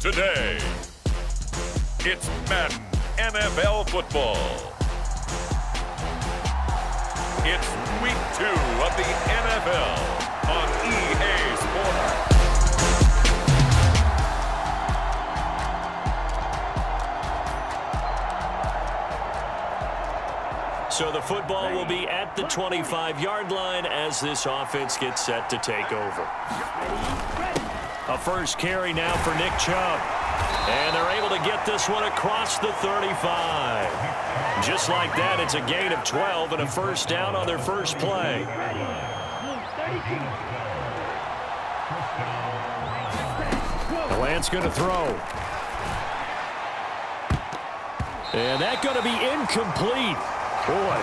today. It's Madden NFL football. It's week 2 of the NFL on EA Sports. So the football will be at the 25-yard line as this offense gets set to take over. A first carry now for Nick Chubb. And they're able to get this one across the 35. Just like that, it's a gain of 12 and a first down on their first play. Lance going to throw. And that's going to be incomplete. Boy,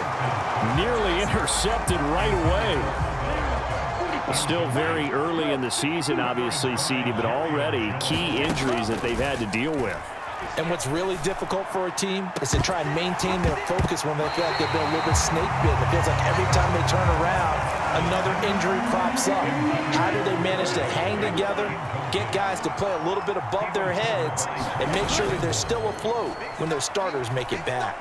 nearly intercepted right away. Still very early in the season, obviously, CD, but already key injuries that they've had to deal with. And what's really difficult for a team is to try and maintain their focus when they feel like they've been a little bit snake bitten. It feels like every time they turn around, another injury crops up. How do they manage to hang together, get guys to play a little bit above their heads, and make sure that they're still afloat when their starters make it back?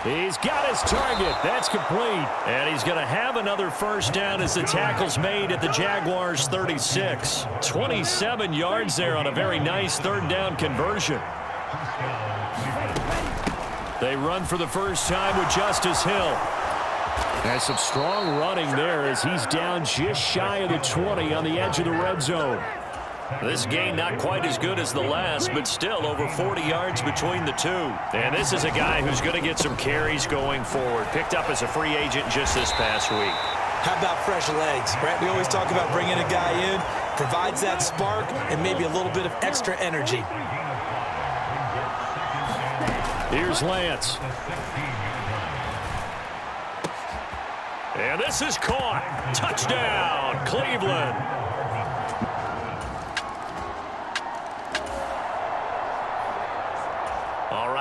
He's got his target. That's complete. And he's going to have another first down as the tackle's made at the Jaguars' 36. 27 yards there on a very nice third down conversion. They run for the first time with Justice Hill. There's some strong running there as he's down just shy of the 20 on the edge of the red zone. This gain not quite as good as the last, but still over 40 yards between the two. And this is a guy who's going to get some carries going forward. Picked up as a free agent just this past week. How about fresh legs, right? We always talk about bringing a guy in, provides that spark and maybe a little bit of extra energy. Here's Lance. And this is caught. Touchdown, Cleveland.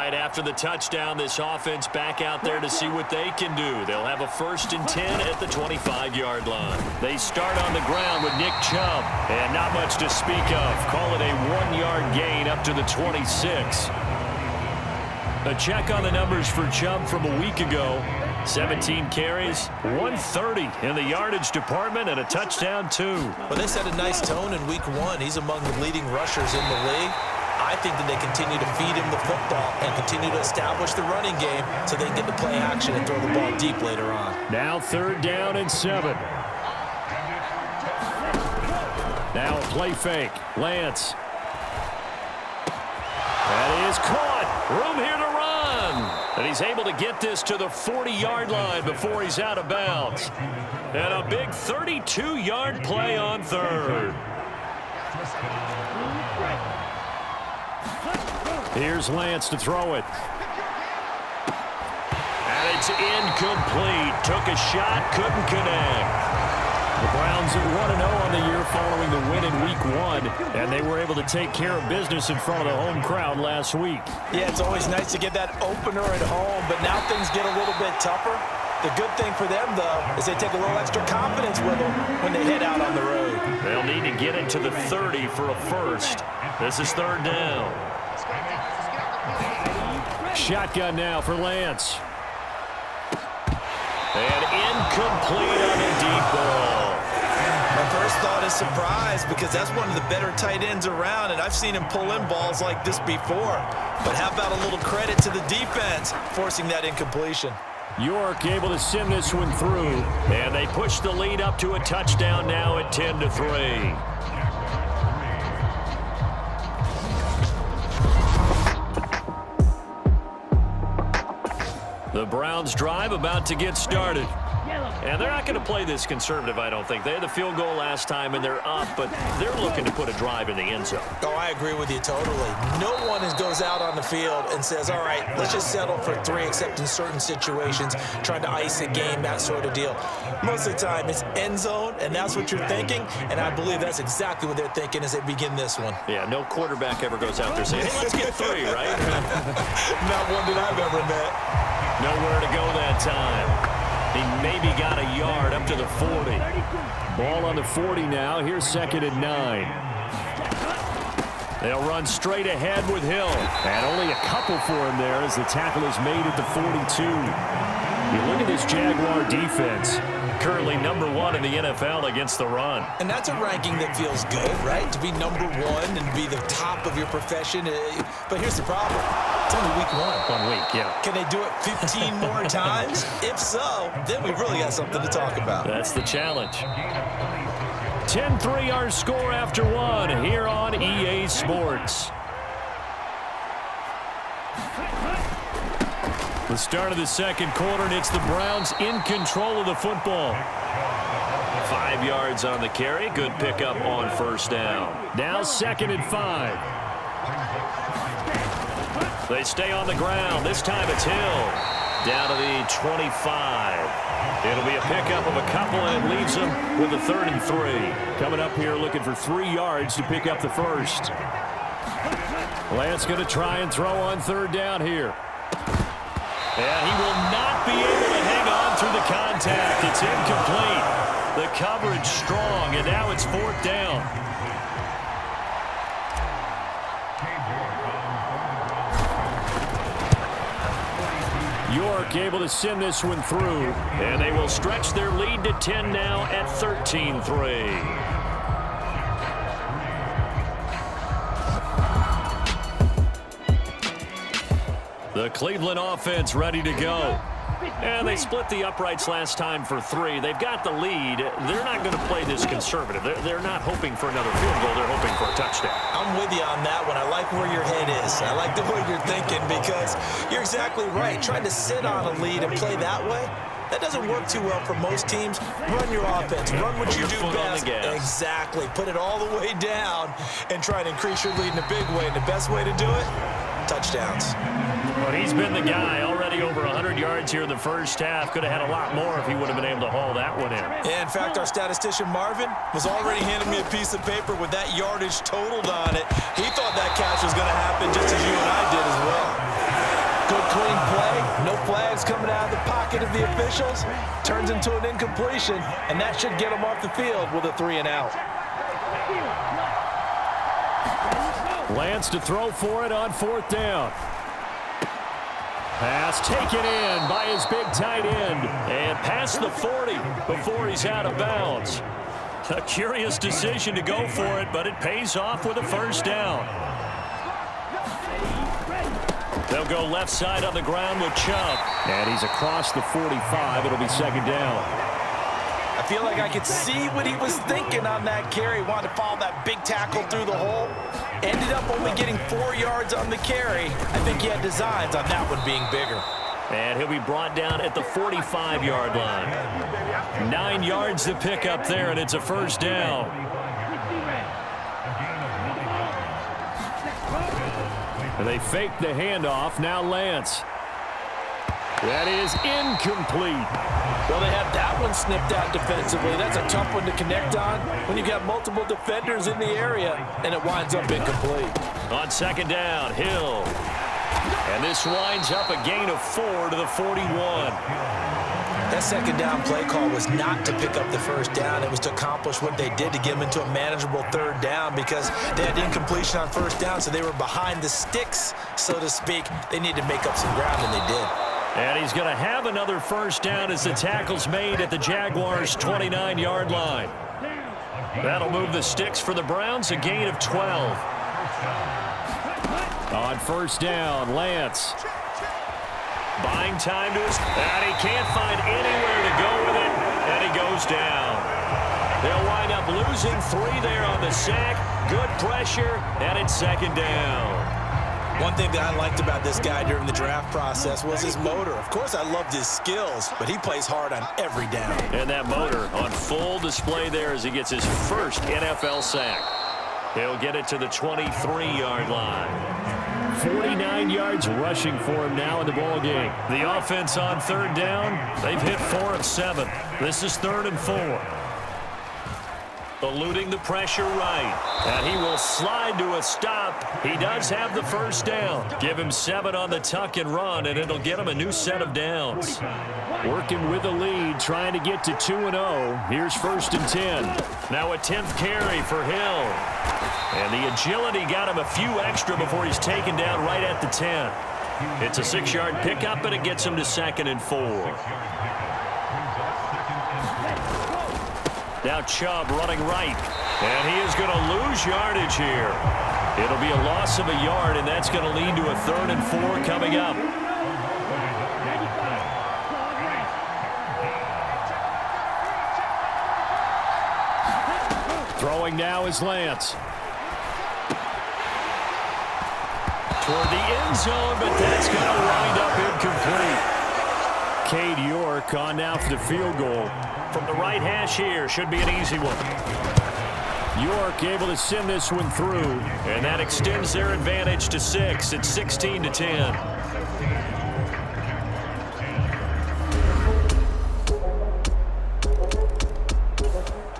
After the touchdown, this offense back out there to see what they can do. They'll have a 1st and 10 at the 25-yard line. They start on the ground with Nick Chubb, and not much to speak of. Call it a 1-yard gain up to the 26. A check on the numbers for Chubb from a week ago. 17 carries, 130 in the yardage department, and a touchdown, too. Well, they set a nice tone in week 1. He's among the leading rushers in the league. I think that they continue to feed him the football and continue to establish the running game so they can get the play action and throw the ball deep later on. Now 3rd down and 7. Now a play fake. Lance. That is caught. Room here to run. And he's able to get this to the 40-yard line before he's out of bounds. And a big 32-yard play on 3rd. Here's Lance to throw it. And it's incomplete. Took a shot, couldn't connect. The Browns at 1-0 on the year following the win in week 1. And they were able to take care of business in front of the home crowd last week. Yeah, it's always nice to get that opener at home, but now things get a little bit tougher. The good thing for them, though, is they take a little extra confidence with them when they head out on the road. They'll need to get it to the 30 for a first. This is 3rd down. Shotgun now for Lance. And incomplete on a deep ball. My first thought is surprise because that's one of the better tight ends around, and I've seen him pull in balls like this before. But how about a little credit to the defense forcing that incompletion? York able to send this one through, and they push the lead up to a touchdown now at 10-3. The Browns drive about to get started. And they're not going to play this conservative, I don't think. They had the field goal last time, and they're up, but they're looking to put a drive in the end zone. Oh, I agree with you totally. No one goes out on the field and says, all right, let's just settle for 3, except in certain situations, trying to ice a game, that sort of deal. Most of the time, it's end zone, and that's what you're thinking, and I believe that's exactly what they're thinking as they begin this one. Yeah, no quarterback ever goes out there saying, hey, let's get 3, right? Not one that I've ever met. Nowhere to go that time. He maybe got a yard up to the 40. Ball on the 40 now. Here's 2nd and 9. They'll run straight ahead with Hill. And only a couple for him there as the tackle is made at the 42. You look at this Jaguar defense. Currently number 1 in the NFL against the run. And that's a ranking that feels good, right? To be number 1 and be the top of your profession. But here's the problem. It's only week 1. 1 week, yeah. Can they do it 15 more times? If so, then we've really got something to talk about. That's the challenge. 10-3 our score after 1 here on EA Sports. The start of the second quarter, and it's the Browns in control of the football. 5 yards on the carry. Good pickup on first down. Now 2nd and 5. They stay on the ground. This time it's Hill. Down to the 25. It'll be a pickup of a couple, and it leaves them with a 3rd and 3. Coming up here looking for 3 yards to pick up the first. Lance going to try and throw on 3rd down here. And he will not be able to hang on through the contact. It's incomplete. The coverage strong, and now it's 4th down. York able to send this one through, and they will stretch their lead to 10 now at 13-3. The Cleveland offense ready to go. And they split the uprights last time for 3. They've got the lead. They're not going to play this conservative. They're not hoping for another field goal. They're hoping for a touchdown. I'm with you on that one. I like where your head is. I like the way you're thinking because you're exactly right. Trying to sit on a lead and play that way, that doesn't work too well for most teams. Run your offense. Run what you do best. Exactly. Put it all the way down and try to increase your lead in a big way. And the best way to do it, touchdowns. But he's been the guy already over 100 yards here in the first half. Could have had a lot more if he would have been able to haul that one in. Yeah, in fact, our statistician Marvin was already handing me a piece of paper with that yardage totaled on it. He thought that catch was going to happen just as you and I did as well. Good, clean play. No flags coming out of the pocket of the officials. Turns into an incompletion, and that should get him off the field with a 3 and out. Lance to throw for it on 4th down. Pass taken in by his big tight end. And past the 40 before he's out of bounds. A curious decision to go for it, but it pays off with a 1st down. They'll go left side on the ground with Chubb. And he's across the 45. It'll be 2nd down. I feel like I could see what he was thinking on that carry. Wanted to follow that big tackle through the hole. Ended up only getting 4 yards on the carry. I think he had designs on that one being bigger. And he'll be brought down at the 45-yard line. 9 yards to pick up there, and it's a 1st down. And they fake the handoff. Now Lance. That is incomplete. Well, they have that one snipped out defensively. That's a tough one to connect on when you've got multiple defenders in the area, and it winds up incomplete. On 2nd down, Hill. And this winds up a gain of 4 to the 41. That 2nd down play call was not to pick up the 1st down. It was to accomplish what they did to get them into a manageable 3rd down because they had incompletion on 1st down, so they were behind the sticks, so to speak. They needed to make up some ground, and they did. And he's going to have another 1st down as the tackle's made at the Jaguars' 29-yard line. That'll move the sticks for the Browns, a gain of 12. On 1st down, Lance. Buying time to his... And he can't find anywhere to go with it, and he goes down. They'll wind up losing 3 there on the sack. Good pressure, and it's 2nd down. One thing that I liked about this guy during the draft process was his motor. Of course, I loved his skills, but he plays hard on every down. And that motor on full display there as he gets his first NFL sack. He'll get it to the 23-yard line. 49 yards rushing for him now in the ballgame. The offense on 3rd down, they've hit 4 of 7. This is 3rd and 4. eluding the pressure right. And he will slide to a stop. He does have the first down. Give him 7 on the tuck and run, and it'll get him a new set of downs. Working with the lead, trying to get to 2-0. Here's 1st and 10. Now a 10th carry for Hill. And the agility got him a few extra before he's taken down right at the 10. It's a 6-yard pickup, and it gets him to 2nd and 4. Now Chubb running right. And he is going to lose yardage here. It'll be a loss of a yard, and that's going to lead to a 3rd and 4 coming up. Throwing now is Lance. Toward the end zone, but that's going to wind up incomplete. Cade York on now for the field goal. From the right hash here, should be an easy one. York able to send this one through, and that extends their advantage to 6. It's 16-10.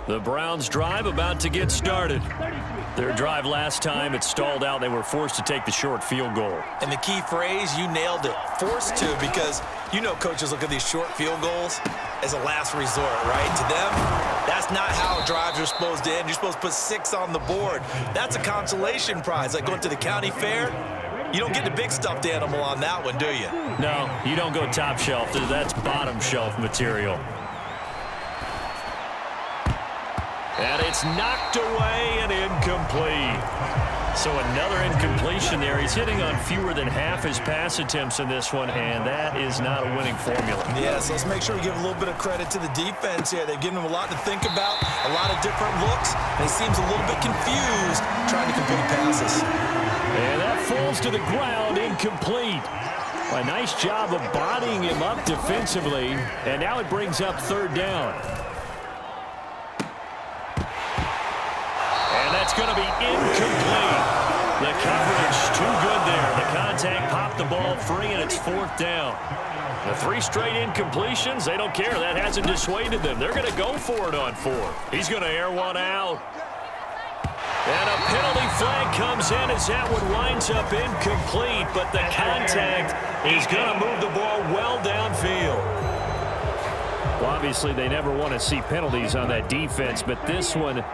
The Browns drive about to get started. Their drive last time, it stalled out. They were forced to take the short field goal. And the key phrase, you nailed it. Forced to, because you know coaches look at these short field goals as a last resort, right? To them, that's not how drives are supposed to end. You're supposed to put 6 on the board. That's a consolation prize. Like going to the county fair, you don't get the big stuffed animal on that one, do you? No, you don't go top shelf. That's bottom shelf material. And it's knocked away and incomplete. So another incompletion there. He's hitting on fewer than half his pass attempts in this one, and that is not a winning formula. Yeah, so let's make sure we give a little bit of credit to the defense here. They've given him a lot to think about, a lot of different looks, and he seems a little bit confused trying to complete passes. And that falls to the ground, incomplete. A nice job of bodying him up defensively, and now it brings up 3rd down. That's going to be incomplete. The coverage too good there. The contact popped the ball free, and it's 4th down. The 3 straight incompletions, they don't care. That hasn't dissuaded them. They're going to go for it on 4. He's going to air one out. And a penalty flag comes in as that one winds up incomplete, but the contact is going to move the ball well downfield. Well, obviously, they never want to see penalties on that defense, but this one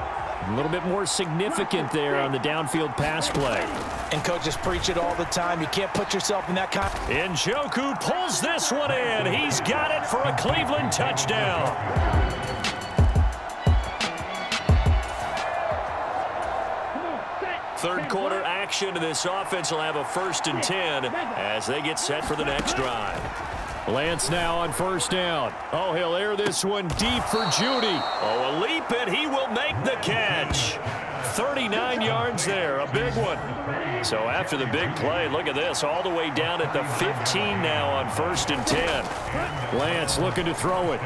a little bit more significant there on the downfield pass play. And coaches preach it all the time. You can't put yourself in that kind. Njoku pulls this one in. He's got it for a Cleveland touchdown. Third quarter action, and this offense will have a 1st and 10 as they get set for the next drive. Lance now on 1st down. Oh, he'll air this one deep for Judy. Oh, a leap, and he will make the catch. 39 yards there, a big one. So after the big play, look at this, all the way down at the 15 now on 1st and 10. Lance looking to throw it.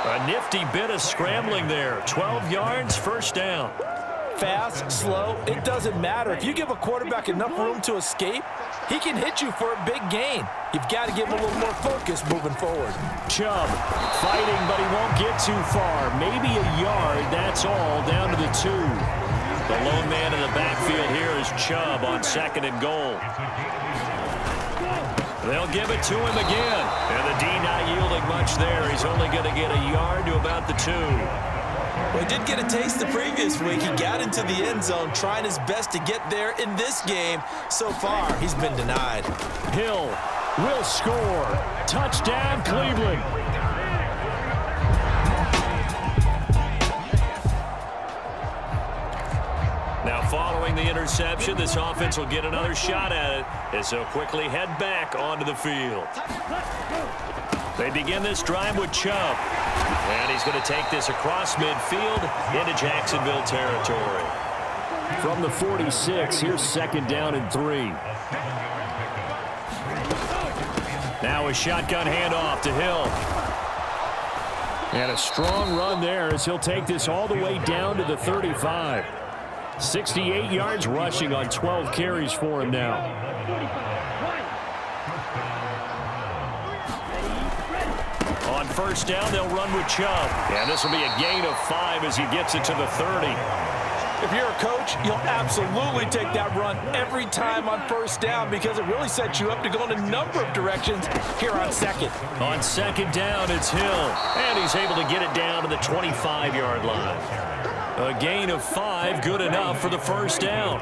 A nifty bit of scrambling there. 12 yards, 1st down. Fast, slow, it doesn't matter. If you give a quarterback enough room to escape, he can hit you for a big gain. You've got to give him a little more focus moving forward. Chubb fighting, but he won't get too far. Maybe a yard, that's all, down to the 2. The lone man in the backfield here is Chubb on 2nd and goal. They'll give it to him again. And the D not yielding much there. He's only going to get a yard to about the 2. Well, he did get a taste the previous week. He got into the end zone, trying his best to get there in this game. So far, he's been denied. Hill will score. Touchdown, Cleveland. Now, following the interception, this offense will get another shot at it as they'll quickly head back onto the field. They begin this drive with Chubb. And he's going to take this across midfield into Jacksonville territory. From the 46, here's 2nd down and 3. Now a shotgun handoff to Hill. And a strong run there as he'll take this all the way down to the 35. 68 yards rushing on 12 carries for him now. On first down, they'll run with Chubb. And this will be a gain of 5 as he gets it to the 30. If you're a coach, you'll absolutely take that run every time on first down because it really sets you up to go in a number of directions here on second. On second down, it's Hill. And he's able to get it down to the 25-yard line. A gain of 5, good enough for the first down.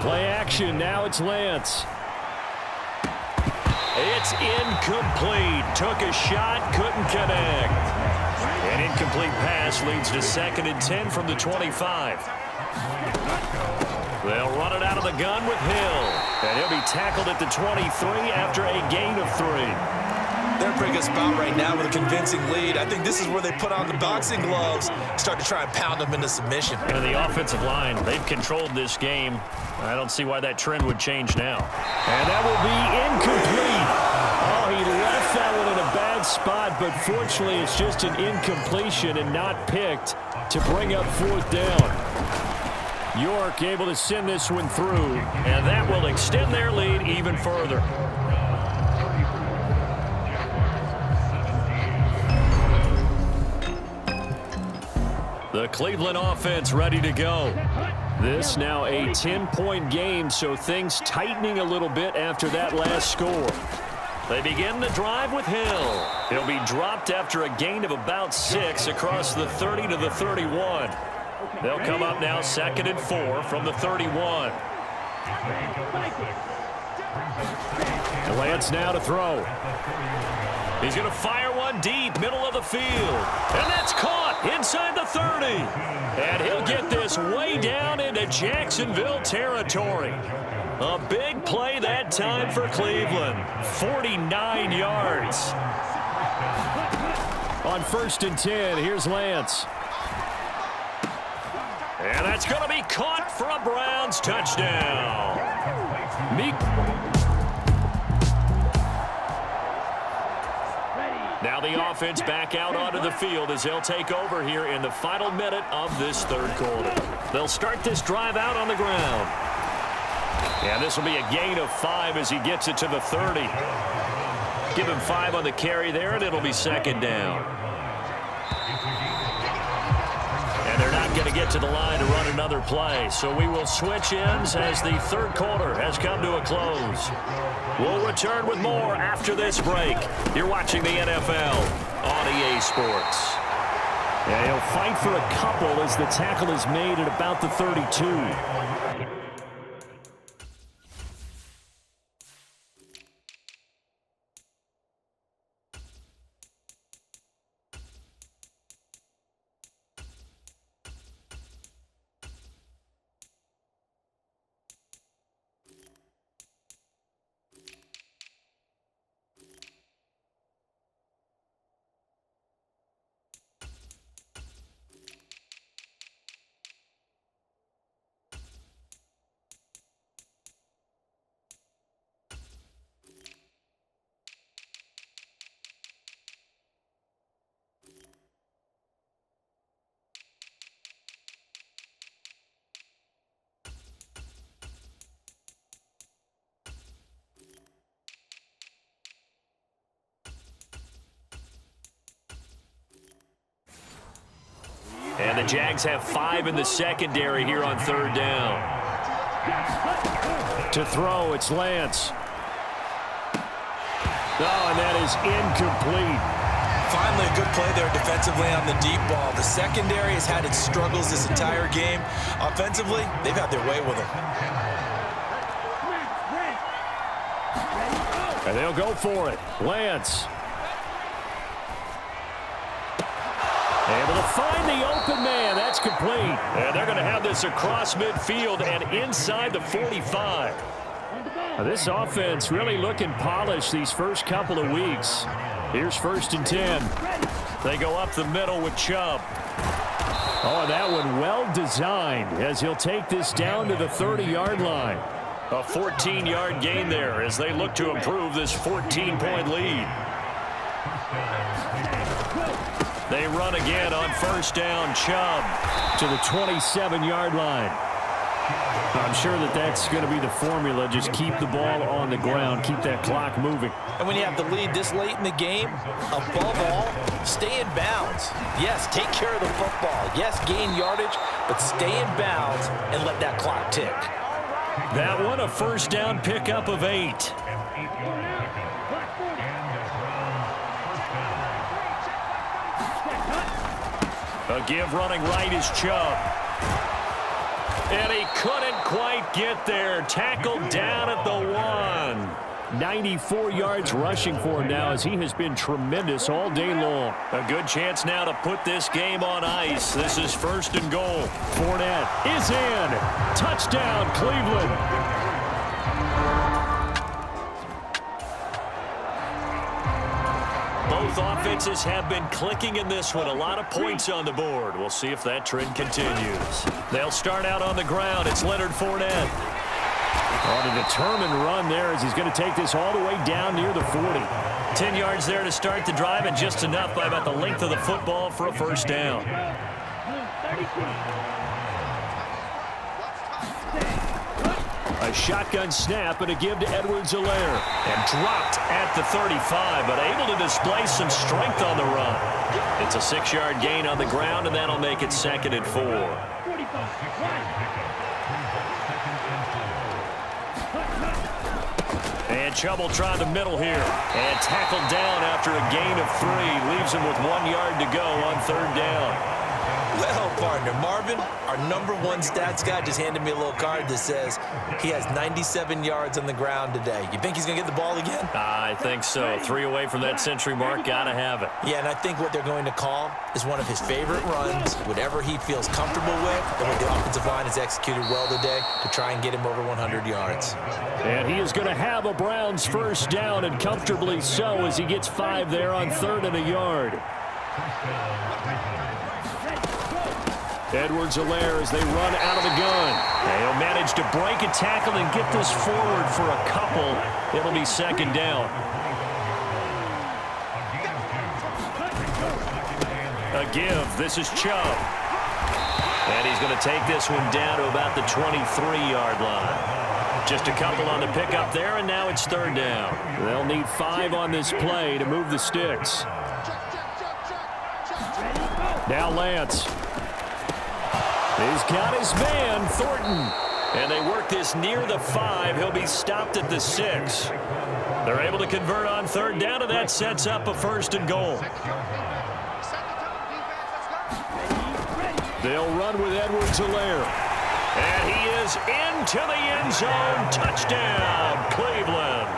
Play action, now it's Lance. It's incomplete. Took a shot, couldn't connect. An incomplete pass leads to 2nd and 10 from the 25. They'll run it out of the gun with Hill. And he'll be tackled at the 23 after a gain of 3. They're in a pretty good spot right now with a convincing lead. I think this is where they put on the boxing gloves, start to try and pound them into submission. And the offensive line, they've controlled this game. I don't see why that trend would change now. And that will be incomplete. Oh, he left that one in a bad spot, but fortunately it's just an incompletion and not picked to bring up 4th down. York able to send this one through, and that will extend their lead even further. The Cleveland offense ready to go. This now a 10-point game, so things tightening a little bit after that last score. They begin the drive with Hill. He'll be dropped after a gain of about 6 across the 30 to the 31. They'll come up now 2nd and 4 from the 31. And Lance now to throw. He's going to fire one deep, middle of the field. And that's caught inside the 30. And he'll get this way down into Jacksonville territory. A big play that time for Cleveland. 49 yards. On 1st and 10, here's Lance. And that's going to be caught for a Browns touchdown. Now the offense back out onto the field as they'll take over here in the final minute of this 3rd quarter. They'll start this drive out on the ground. And this will be a gain of 5 as he gets it to the 30. Give him 5 on the carry there, and it'll be 2nd down. And they're not going to get to the line to run another play, so we will switch ends as the 3rd quarter has come to a close. We'll return with more after this break. You're watching the NFL on EA Sports. Yeah, he'll fight for a couple as the tackle is made at about the 32. And the Jags have 5 in the secondary here on 3rd down. To throw, it's Lance. Oh, and that is incomplete. Finally a good play there defensively on the deep ball. The secondary has had its struggles this entire game. Offensively, they've had their way with them. And they'll go for it. Lance. Able to find the open man. That's complete. And they're going to have this across midfield and inside the 45. Now, this offense really looking polished these first couple of weeks. Here's 1st and 10. They go up the middle with Chubb. Oh, that one well designed as he'll take this down to the 30-yard line. A 14-yard gain there as they look to improve this 14-point lead. They run again on 1st down. Chubb to the 27-yard line. I'm sure that that's going to be the formula. Just keep the ball on the ground. Keep that clock moving. And when you have the lead this late in the game, above all, stay in bounds. Yes, take care of the football. Yes, gain yardage, but stay in bounds and let that clock tick. That one, a first down pickup of 8. A give running right is Chubb. And he couldn't quite get there. Tackled down at the 1. 94 yards rushing for him now as he has been tremendous all day long. A good chance now to put this game on ice. This is first and goal. Fournette is in. Touchdown, Cleveland. Both offenses have been clicking in this one. A lot of points on the board. We'll see if that trend continues. They'll start out on the ground. It's Leonard Fournette. On a determined run there as he's going to take this all the way down near the 40. 10 yards there to start the drive, and just enough by about the length of the football for a first down. A shotgun snap and a give to Edwards-Helaire. And dropped at the 35, but able to display some strength on the run. It's a 6-yard gain on the ground, and that'll make it 2nd and 4. And Chubb will try the middle here. And tackled down after a gain of 3. Leaves him with 1 yard to go on 3rd down. Well, partner, Marvin, our #1 stats guy, just handed me a little card that says he has 97 yards on the ground today. You think he's going to get the ball again? I think so. 3 away from that century mark. Got to have it. Yeah, and I think what they're going to call is one of his favorite runs, whatever he feels comfortable with, and what the offensive line has executed well today to try and get him over 100 yards. And he is going to have a Browns first down, and comfortably so as he gets 5 there on 3rd and a yard. Edwards-Helaire as they run out of the gun. And he'll manage to break a tackle and get this forward for a couple. It'll be 2nd down. A give. This is Chubb. And he's going to take this one down to about the 23-yard line. Just a couple on the pickup there, and now it's 3rd down. They'll need 5 on this play to move the sticks. Now Lance. He's got his man, Thornton. And they work this near the 5. He'll be stopped at the 6. They're able to convert on 3rd down, and that sets up a 1st and goal. They'll run with Edwards-Helaire. And he is into the end zone. Touchdown, Cleveland.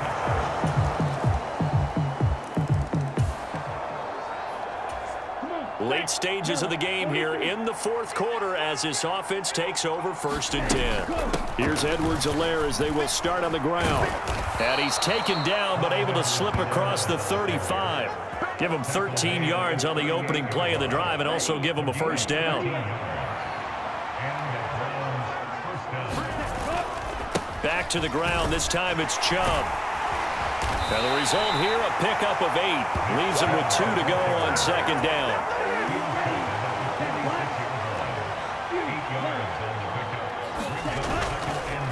Late stages of the game here in the 4th quarter as this offense takes over 1st and 10. Here's Edwards-Helaire as they will start on the ground. And he's taken down but able to slip across the 35. Give him 13 yards on the opening play of the drive and also give him a first down. Back to the ground. This time it's Chubb. And the result here, a pickup of 8. Leaves him with 2 to go on 2nd down.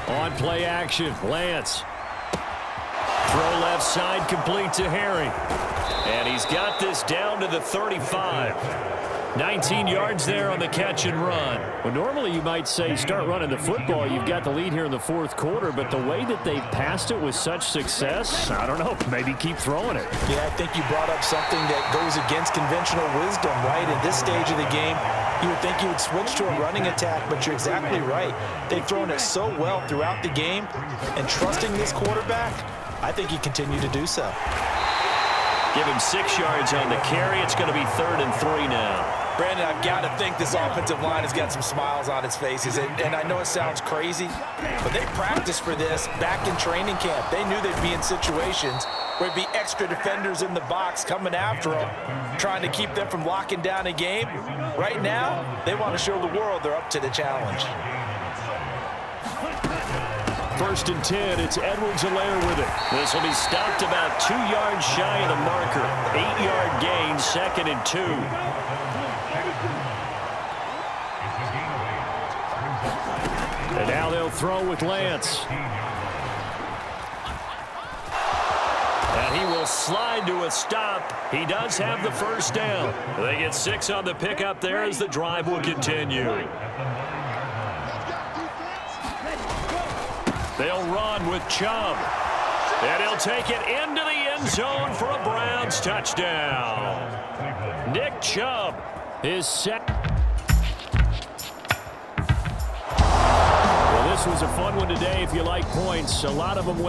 On play action, Lance. Throw left side, complete to Herring. And he's got this down to the 35. 19 yards there on the catch and run. Well, normally you might say start running the football. You've got the lead here in the 4th quarter, but the way that they've passed it with such success, I don't know, maybe keep throwing it. Yeah, I think you brought up something that goes against conventional wisdom, right? At this stage of the game, you would think you would switch to a running attack, but you're exactly right. They've thrown it so well throughout the game, and trusting this quarterback, I think you continue to do so. Give him 6 yards on the carry. It's going to be 3rd and 3 now. Brandon, I've got to think this offensive line has got some smiles on its faces. And I know it sounds crazy, but they practiced for this back in training camp. They knew they'd be in situations where there'd be extra defenders in the box coming after them, trying to keep them from locking down a game. Right now, they want to show the world they're up to the challenge. 1st and 10, it's Edwards-Helaire with it. This will be stopped about 2 yards shy of the marker. 8-yard gain, 2nd and 2. And now they'll throw with Lance. And he will slide to a stop. He does have the first down. They get 6 on the pickup there as the drive will continue. They'll run with Chubb. And he'll take it into the end zone for a Browns touchdown. Nick Chubb, his second. Well, this was a fun one today if you like points. A lot of them went